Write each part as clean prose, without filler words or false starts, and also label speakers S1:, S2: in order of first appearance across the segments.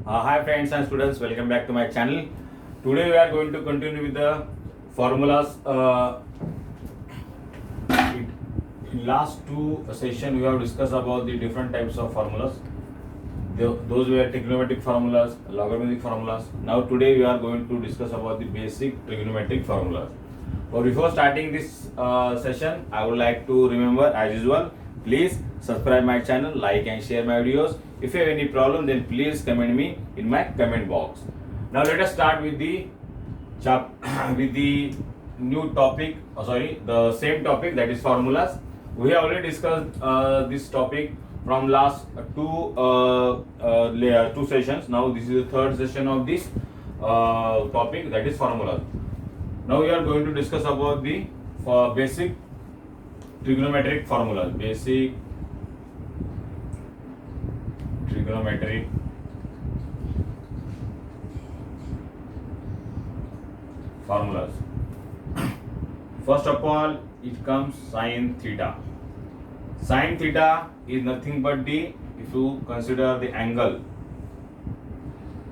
S1: Hi friends and students, welcome back to my channel. Today we are going to continue with the formulas. In last two session we have discussed about the different types of formulas. Those were trigonometric formulas, logarithmic formulas. Now today we are going to discuss about the basic trigonometric formulas. But before starting this session, I would like to remember as usual, please subscribe my channel, like and share my videos. If you have any problem, then please comment me in my comment box. Now let us start with the with the new topic. The same topic, that is formulas. We have already discussed this topic from last two sessions. Now this is the third session of this topic, that is formulas. Now we are going to discuss about the basic trigonometric formulas. Basic trigonometric formulas. First of all, it comes sin theta. Sin theta is nothing but the, if you consider the angle,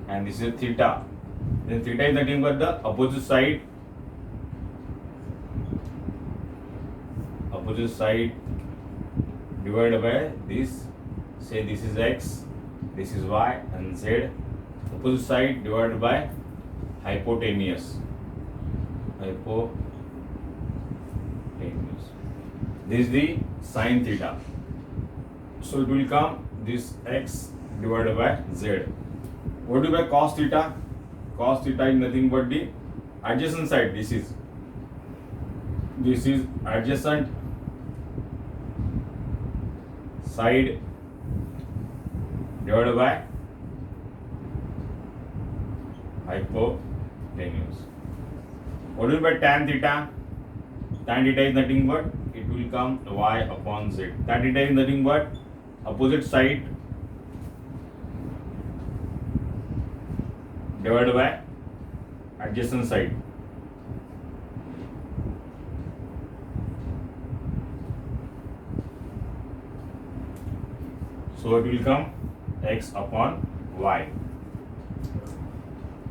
S1: and this is theta, then theta is nothing but the opposite side divided by this. Say this is x, this is y, and z. Opposite side divided by hypotenuse. This is the sin theta. So it will come this x divided by z. What do you by cos theta? Cos theta is nothing but the adjacent side. This is adjacent side divided by hypotenuse. What will be by tan theta? Tan theta is nothing but, it will come y upon z. Tan theta is nothing but opposite side divided by adjacent side. So it will come x upon y.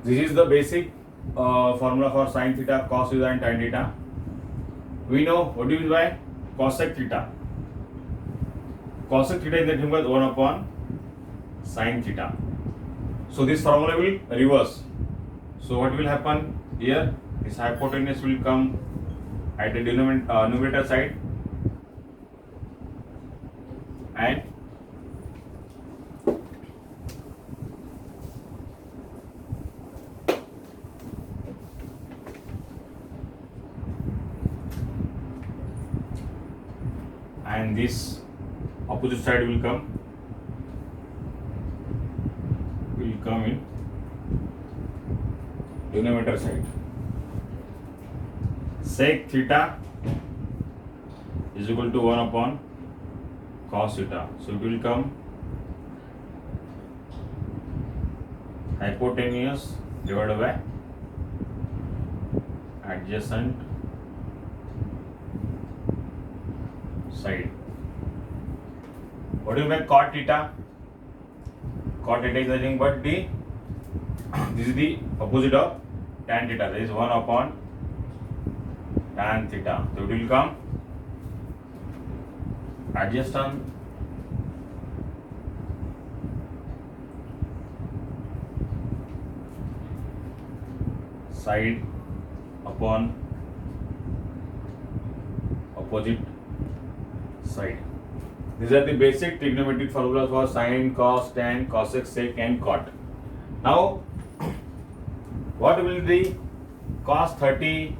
S1: This is the basic formula for sin theta, cos theta and tan theta. We know what is by cosec theta. Cosec theta is nothing but 1 upon sin theta. So this formula will reverse. So what will happen here? This hypotenuse will come at the numerator side, and this opposite side will come in denominator side. Sec theta is equal to 1 upon cos theta. So it will come hypotenuse divided by adjacent side. What do you make cot theta? Cot theta is nothing but the this is the opposite of tan theta. That is 1 upon tan theta. So it will come adjacent side upon opposite side. These are the basic trigonometric formulas for sin, cos, tan, cosec, sec and cot. Now, what will the cos 30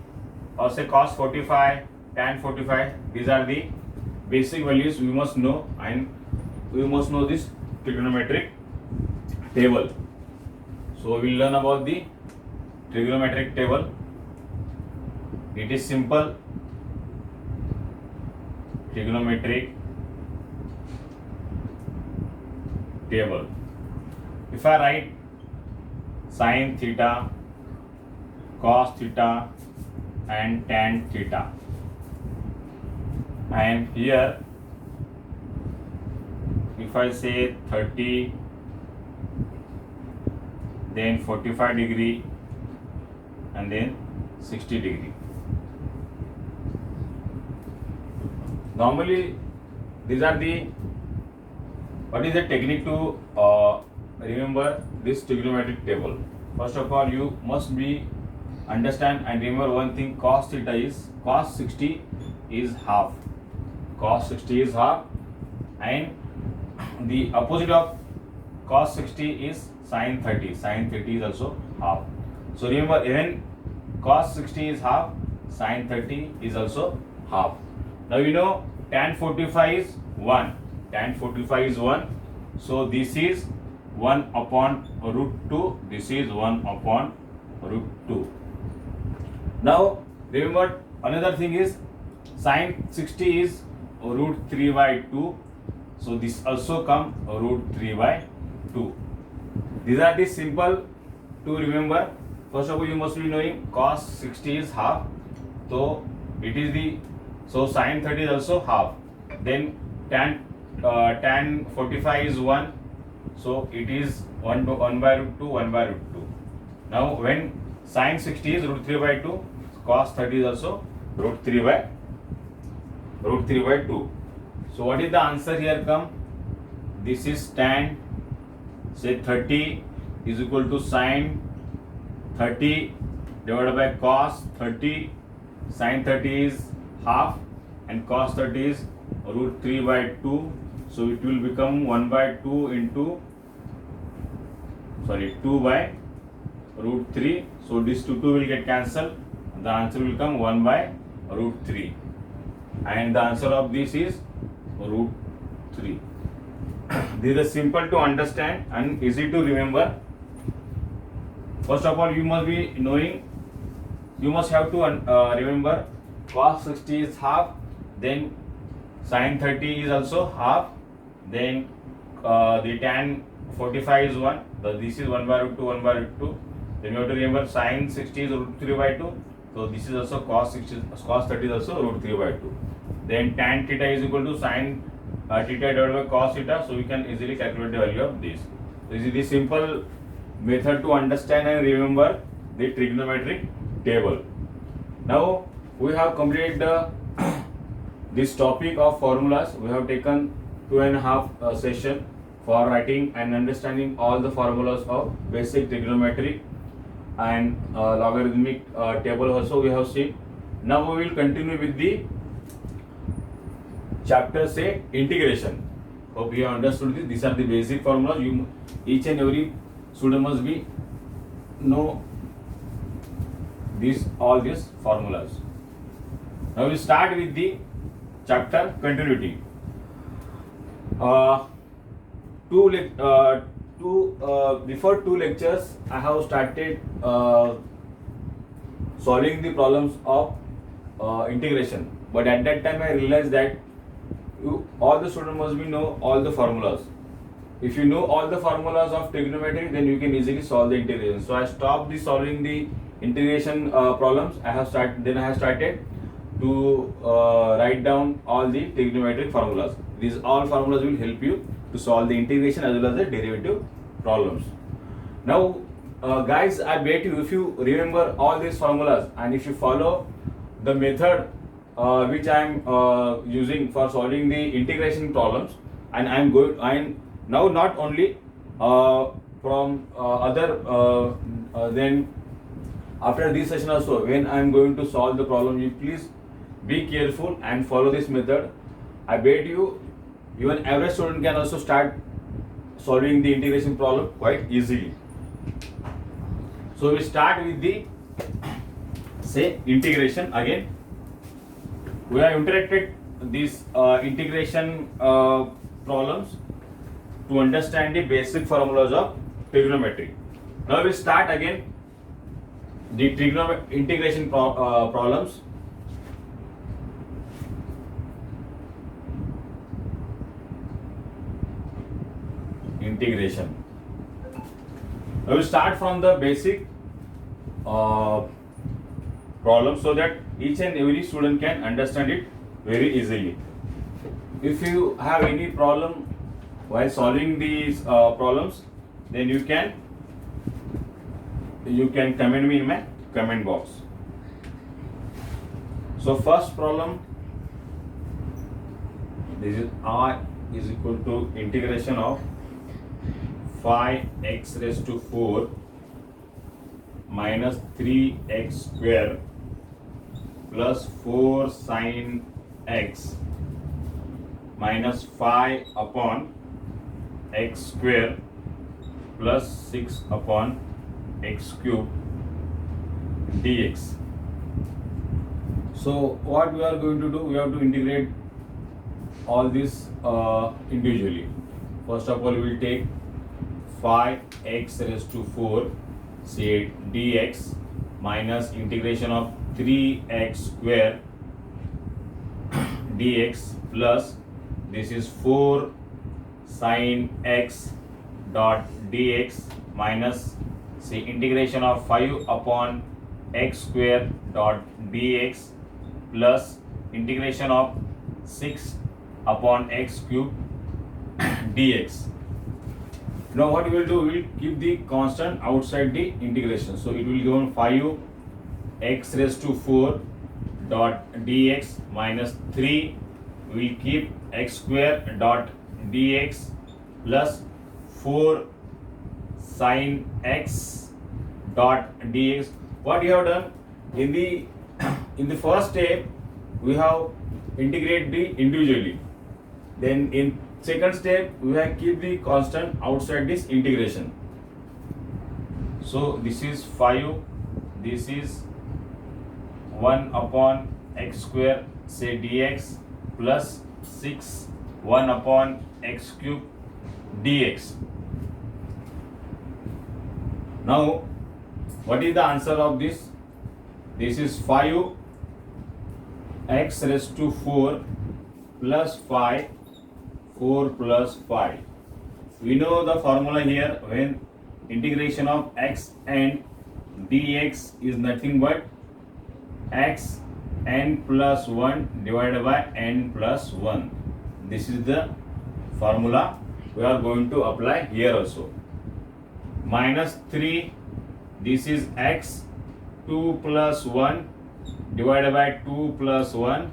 S1: or say cos 45, tan 45? These are the basic values we must know, and we must know this trigonometric table. So we will learn about the trigonometric table. It is simple. Trigonometric table. If I write sin theta, cos theta and tan theta, and here if I say 30 then 45 degree, and then 60 degree. Normally, these are the, what is the technique to remember this trigonometric table? First of all, you must be understand and remember one thing: cos theta is cos 60 is half. Cos 60 is half, and the opposite of cos 60 is sin 30. Sin 30 is also half. So remember, even cos 60 is half, sin 30 is also half. Now you know tan 45 is 1. Tan 45 is 1. So this is 1 upon root 2. This is 1 upon root 2. Now remember another thing is sin 60 is root 3 by 2. So this also come root 3 by 2. These are the simple to remember. First of all, you must be knowing cos 60 is half. So it is the, so sin 30 is also half. Then tan 45 is 1. So it is 1 by root 2, 1 by root 2. Now when sin 60 is root 3 by 2, cos 30 is also root 3 by 2. So what is the answer here come? This is tan, say 30 is equal to sin 30 divided by cos 30. Sin 30 is half and cos 30 is root 3 by 2. So it will become 1 by 2 into, 2 by root 3. So this 2 will get cancelled. The answer will come 1 by root 3. And the answer of this is root 3. This is simple to understand and easy to remember. First of all, you must be knowing, you must have to remember cos 60 is half, then sin 30 is also half, then the tan 45 is 1, this is 1 by root 2, 1 by root 2. Then you have to remember sin 60 is root 3 by 2. So this is also cos 30 is also root 3 by 2. Then tan theta is equal to sin theta divided by cos theta. So we can easily calculate the value of this. This is the simple method to understand and remember the trigonometric table. Now we have completed this topic of formulas. We have taken 2.5 session for writing and understanding all the formulas of basic trigonometry and logarithmic table also we have seen. Now we will continue with the chapter, say, integration. Hope you have understood this. These are the basic formulas. Each and every student must be know all these formulas. Now we will start with the chapter continuity. Before 2 lectures, I have started solving the problems of integration. But at that time, I realized that all the students must be know all the formulas. If you know all the formulas of trigonometry, then you can easily solve the integration. So I stopped solving the integration problems. I have started to write down all the trigonometric formulas. These all formulas will help you to solve the integration as well as the derivative problems. Now, guys, I bet you if you remember all these formulas and if you follow the method which I am using for solving the integration problems, and I am now not only from then after this session also, when I am going to solve the problem, you please be careful and follow this method. I bet you even average student can also start solving the integration problem quite easily. So we start with the, say, integration again. We have interacted these integration problems to understand the basic formulas of trigonometry. Now we start again the integration problems. Integration. I will start from the basic problem so that each and every student can understand it very easily. If you have any problem while solving these problems, then you can you can comment me in my comment box. So first problem, this is r is equal to integration of 5x raised to 4 minus 3x square plus 4 sin x minus 5 upon x square plus 6 upon x cube dx. So what we are going to do, we have to integrate all this individually. First of all, we will take 5x raised to 4 say dx minus integration of 3x square dx plus this is 4 sin x dot dx minus say integration of 5 upon x square dot dx plus integration of 6 upon x cube dx. Now what we will do, we will keep the constant outside the integration. So it will give 5x raised to 4 dot dx minus 3 we will keep x square dot dx plus 4 sin x dot dx. What you have done in the first step, we have integrate the individually. Then in second step, we have keep the constant outside this integration. So this is 5, this is 1 upon x square say dx plus 6 1 upon x cube dx. Now what is the answer of this? This is 5 x raised to 4 plus 5 4 plus 5. We know the formula here, when integration of x and dx is nothing but x n plus 1 divided by n plus 1. This is the formula we are going to apply here also. Minus 3, this is x 2 plus 1 divided by 2 plus 1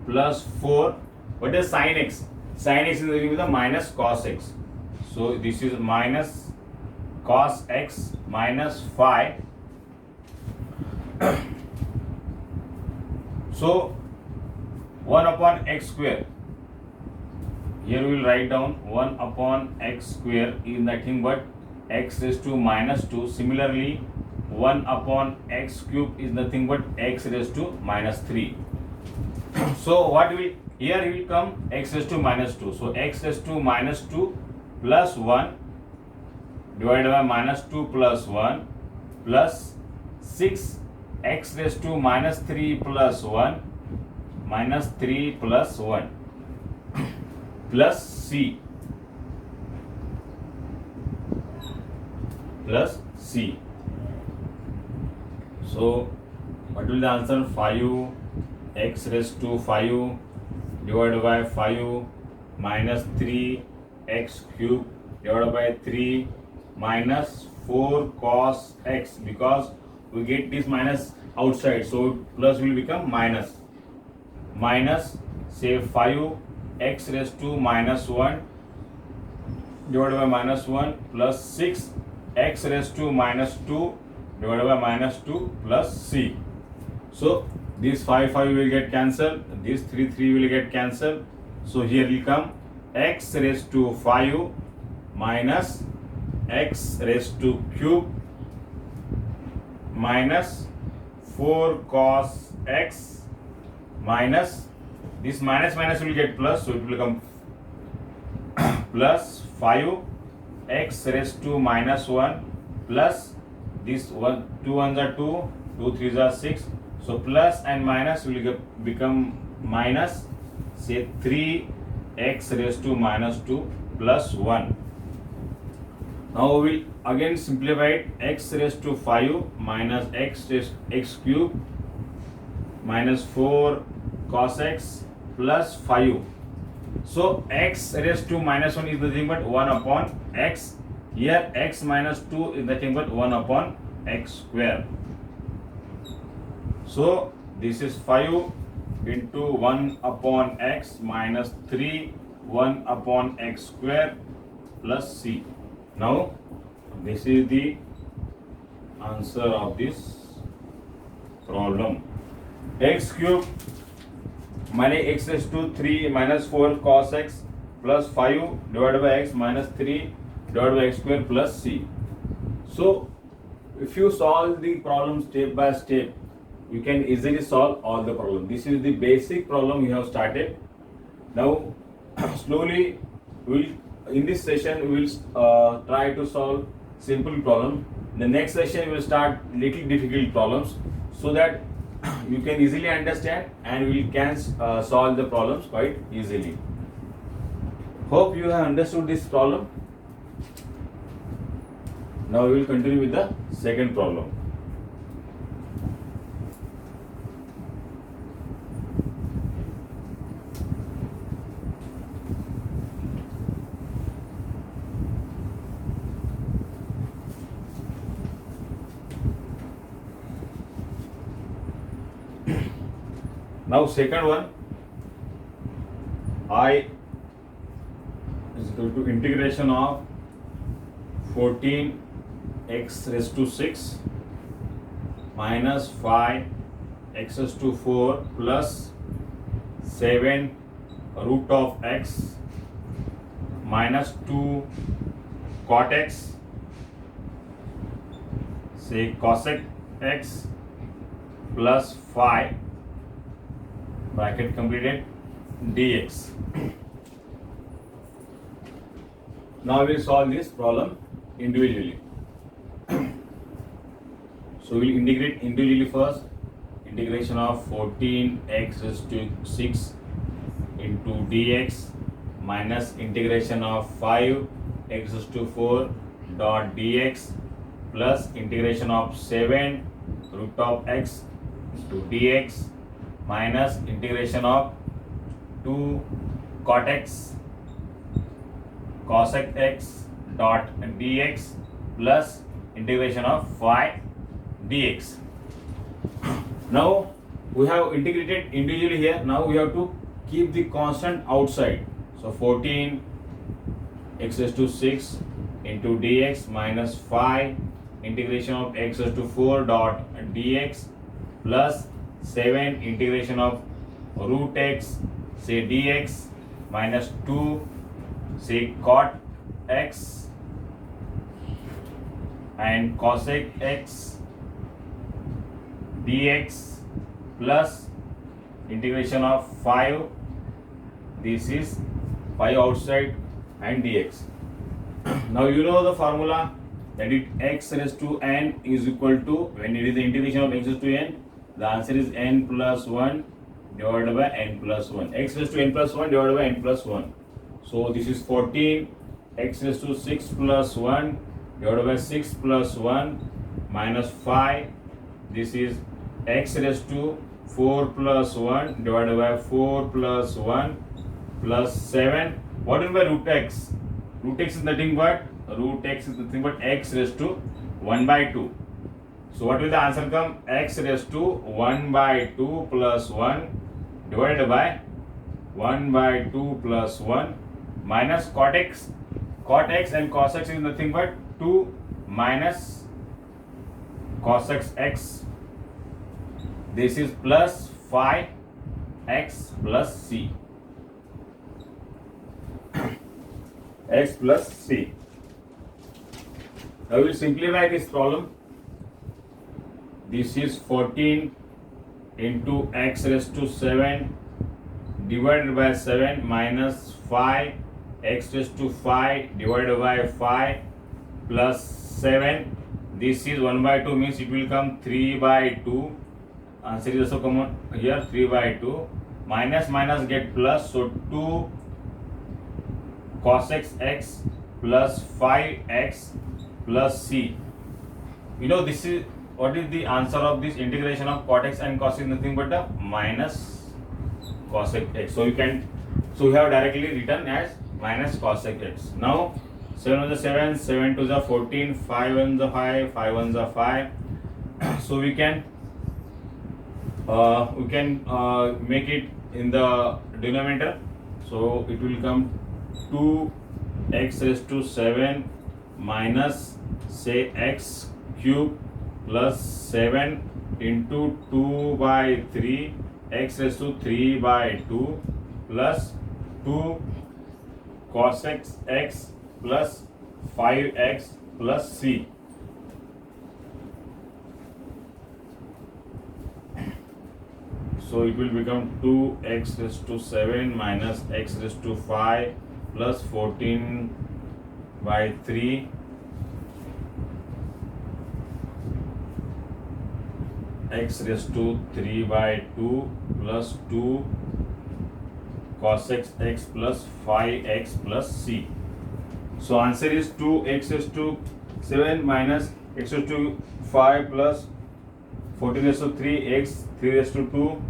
S1: plus 4. What is sin x? Sin x is going to be the minus cos x. So this is minus cos x minus 5. So 1 upon x square. Here we will write down 1 upon x square is nothing but x raised to minus 2. Similarly, 1 upon x cube is nothing but x raised to minus 3. So what will here will come x raised to minus 2. So x raised to minus 2 plus 1 divided by minus 2 plus 1 plus 6 x raised to minus 3 plus 1 minus 3 plus 1 plus c plus c. So what will the answer? 5 x raised to 5 divided by 5 minus 3 x cube divided by 3 minus 4 cos x, because we get this minus outside, so plus will become minus say 5 x raised to minus 1 divided by minus 1 plus 6 x raised to minus 2 divided by minus 2 plus c. So this 5 will get cancelled, this 3 will get cancelled. So here will come x raised to 5 minus x raised to cube minus 4 cos x minus this minus will get plus, so it will become plus 5 x raised to minus 1 plus this 1 2 1s are 2 2 3s are 6. So plus and minus will become minus say 3 x raised to minus 2 plus 1. Now we will again simplify it. X raised to 5 minus x cube minus 4 cos x plus 5. So x raised to minus 1 is nothing but 1 upon x. Here x minus 2 is nothing but 1 upon x square. So this is 5 into 1 upon x minus 3 1 upon x square plus c. Now this is the answer of this problem. X cube minus x raised to 3 minus 4 cos x plus 5 divided by x minus 3 divided by x square plus c. So if you solve the problem step by step, you can easily solve all the problem. This is the basic problem we have started. Now slowly in this session we will try to solve simple problem. The next session we will start little difficult problems, so that you can easily understand and we can solve the problems quite easily. Hope you have understood this problem. Now we will continue with the second problem. Now second one, I is equal to integration of 14 x raised to 6 minus 5 x raised to 4 plus 7 root of x minus 2 cot x, say cosec x plus 5 bracket completed dx. Now we will solve this problem individually. So we will integrate individually first. Integration of 14x raised to 6 into dx minus integration of 5x raised to 4 dot dx plus integration of 7 root of x to dx minus integration of 2 cot x cosec x dot dx plus integration of 5 dx. Now we have integrated individually here. Now we have to keep the constant outside. So 14 x raised to 6 into dx minus 5 integration of x raised to 4 dot dx plus 7 integration of root x say dx minus 2 say cot x and cosec x dx plus integration of 5, this is 5 outside and dx. Now you know the formula, that it x raised to n is equal to, when it is the integration of x raised to n, the answer is n plus 1 divided by n plus 1. X raised to n plus 1 divided by n plus 1. So this is 14 x raised to 6 plus 1 divided by 6 plus 1 minus 5. This is x raised to 4 plus 1 divided by 4 plus 1 plus 7. What is by root x? Root x is nothing but x raised to 1 by 2. So what will the answer come? X raised to 1 by 2 plus 1 divided by 1 by 2 plus 1 minus cot x. Cot x and cos x is nothing but 2 minus cos x. This is plus 5x plus c. X plus c. Now we will simplify this problem. This is 14 into x raised to 7 divided by 7 minus 5 x raised to 5 divided by 5 plus 7. This is 1 by 2 means it will come 3 by 2. Answer is also common here, 3 by 2. Minus minus get plus, so 2 cos x plus 5x plus c. You know this is what is the answer of this integration of cot x and cos is nothing but the minus cos x. So we have directly written as minus cos x. Now 7 1 is 7, 7 2 is 14, 5 1 is 5, 5 1 is 5. So we can make it in the denominator. So it will come 2x raised to 7 minus say x cube plus 7 into 2 by 3 x raised to 3 by 2 plus 2 cos x plus 5x plus c. So it will become 2x raised to 7 minus x raised to 5 plus 14 by 3 x raised to 3 by 2 plus 2 cos x plus 5x plus c. So answer is 2x raised to 7 minus x raised to 5 plus 14 raised to 3 x 3 raised to 2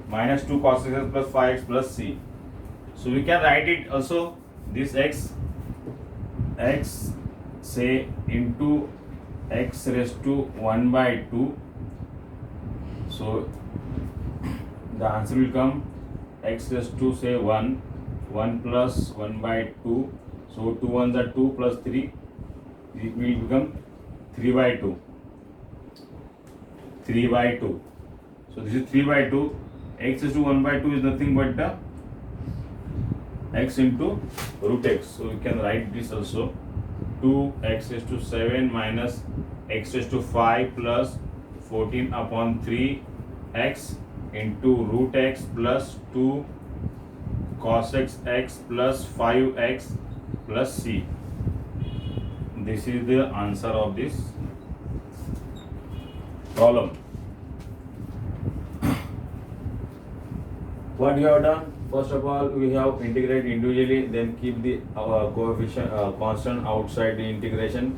S1: minus 2 cos x plus 5x plus c. So we can write it also this x say into x raised to 1 by 2. So the answer will come x raised to say 1 plus 1 by 2. So 2 1s are 2 plus 3, it will become 3 by 2. 3 by 2. So this is 3 by 2. X raised to 1 by 2 is nothing but the x into root x. So we can write this also 2x raised to 7 minus x raised to 5 plus 14 upon 3 x into root x plus 2 cos x plus 5x plus c. This is the answer of this problem. What you have done? First of all, we have integrated individually, then keep the coefficient constant outside the integration.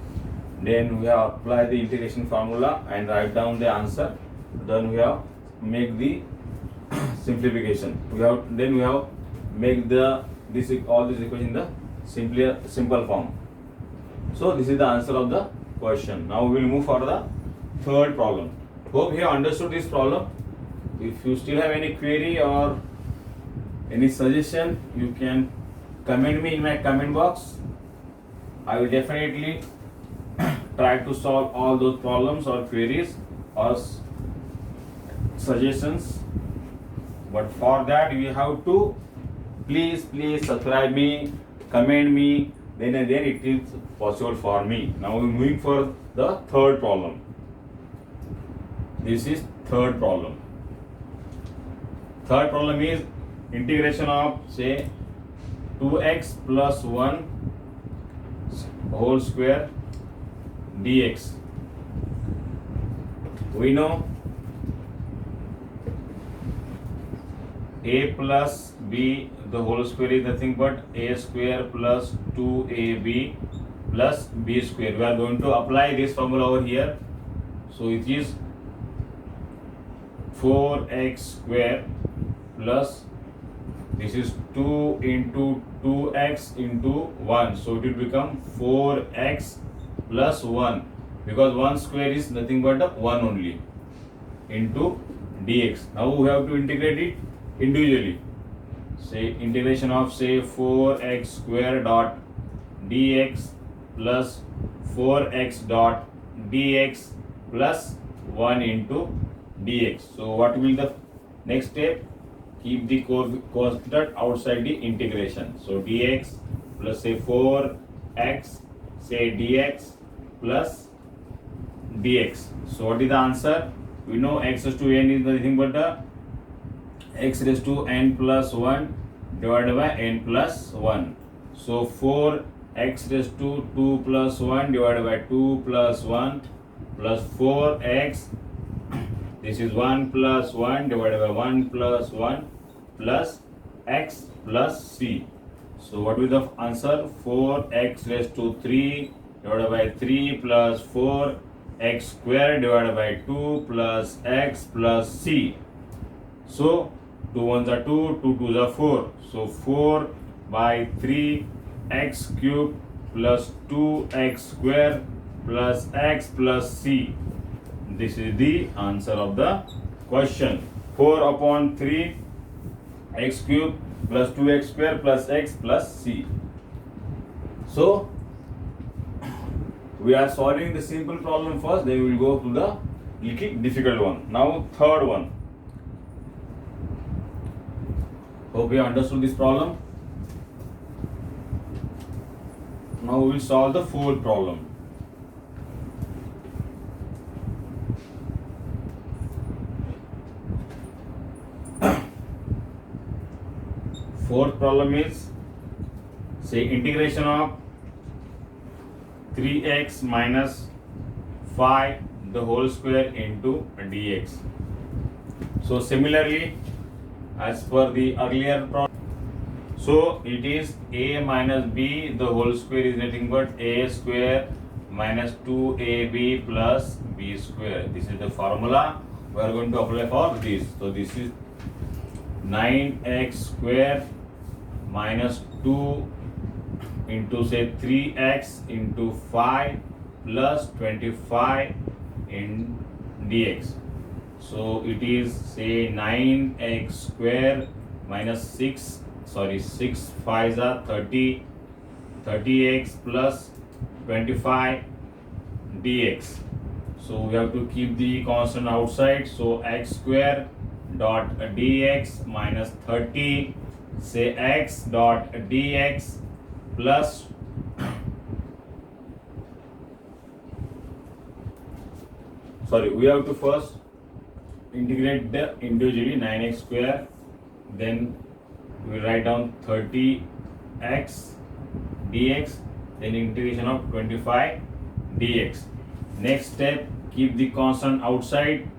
S1: Then we have applied the integration formula and write down the answer. Then we have make the simplification. We have make all this equation in the simple form. So this is the answer of the question. Now we will move for the third problem. Hope you have understood this problem. If you still have any query or any suggestion, you can comment me in my comment box. I will definitely try to solve all those problems or queries or suggestions. But for that you have to please subscribe me, comment me, then and then it is possible for me. Now we are moving for the third problem. This is third problem. Third problem is integration of say 2x plus 1 whole square dx. We know a plus b the whole square is nothing but a square plus 2ab plus b square. We are going to apply this formula over here. So it is 4x square plus this is 2 into 2x into 1. So it will become 4x plus 1 because 1 square is nothing but 1 only into dx. Now we have to integrate it individually. Say integration of say 4x square dot dx plus 4x dot dx plus 1 into dx. So what will be the next step? Keep the constant outside the integration. So dx plus say 4x say dx plus dx. So what is the answer? We know x raised to n is nothing but the x raised to n plus 1 divided by n plus 1. So 4x raised to 2 plus 1 divided by 2 plus 1 plus 4x. This is 1 plus 1 divided by 1 plus 1 plus x plus c. So what will the answer? 4x raised to 3 divided by 3 plus 4 x square divided by 2 plus x plus c. So 2 1s are 2, 2 2s are 4. So 4 by 3 x cube plus 2x square plus x plus c. This is the answer of the question. 4 upon 3 x cube plus 2x square plus x plus c. So we are solving the simple problem first, then we will go to the little difficult one. Now third one. Hope you understood this problem. Now we will solve the fourth problem. Fourth problem is, say, integration of 3x minus 5 the whole square into dx. So similarly, as per the earlier problem, so it is a minus b the whole square is nothing but a square minus 2ab plus b square. This is the formula we are going to apply for this. So this is 9x square minus 2 into, say, 3x into 5 plus 25 in dx. So it is, say, 9x square minus 6 5s are 30x plus 25 dx. So we have to keep the constant outside. So x square dot dx minus 30, say, x dot dx plus we have to first integrate the individually 9x square, then we write down 30x dx, then integration of 25 dx. Next step, keep the constant outside.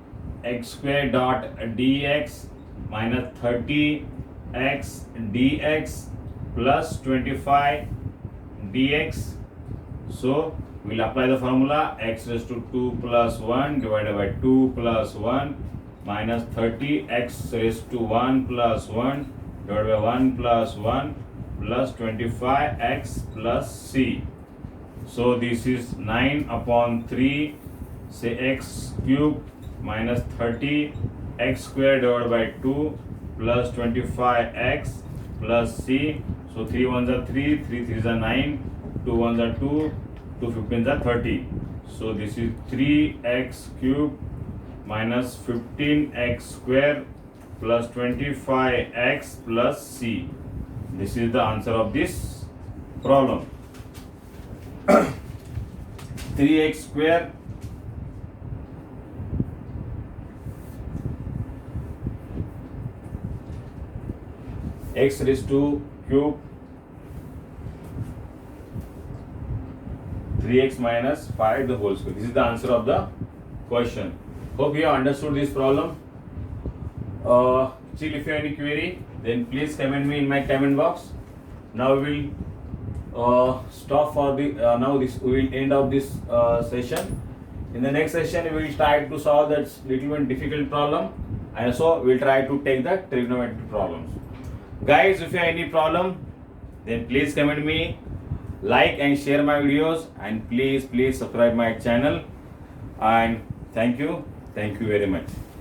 S1: X square dot dx minus 30x dx plus 25 dx. So we will apply the formula x raised to 2 plus 1 divided by 2 plus 1 minus 30 x raised to 1 plus 1 divided by 1 plus 1 plus 25 x plus c. So this is 9 upon 3, say, x cube minus 30 x square divided by 2 plus 25 x plus c. So 3 1s are 3, 3 3s are 9, 2 1s are 2, 2 15s are 30. So this is 3x cube minus 15x square plus 25x plus c. This is the answer of this problem. 3x square x raised to cube 3x minus 5 the whole square. This is the answer of the question. Hope you have understood this problem. Still, if you have any query, then please comment me in my comment box. Now we will stop for the we will end of this session. In the next session, we will try to solve that little bit difficult problem, and so we will try to take the trigonometric problems. Guys, if you have any problem, then please comment me, like and share my videos, and please subscribe my channel. And thank you very much.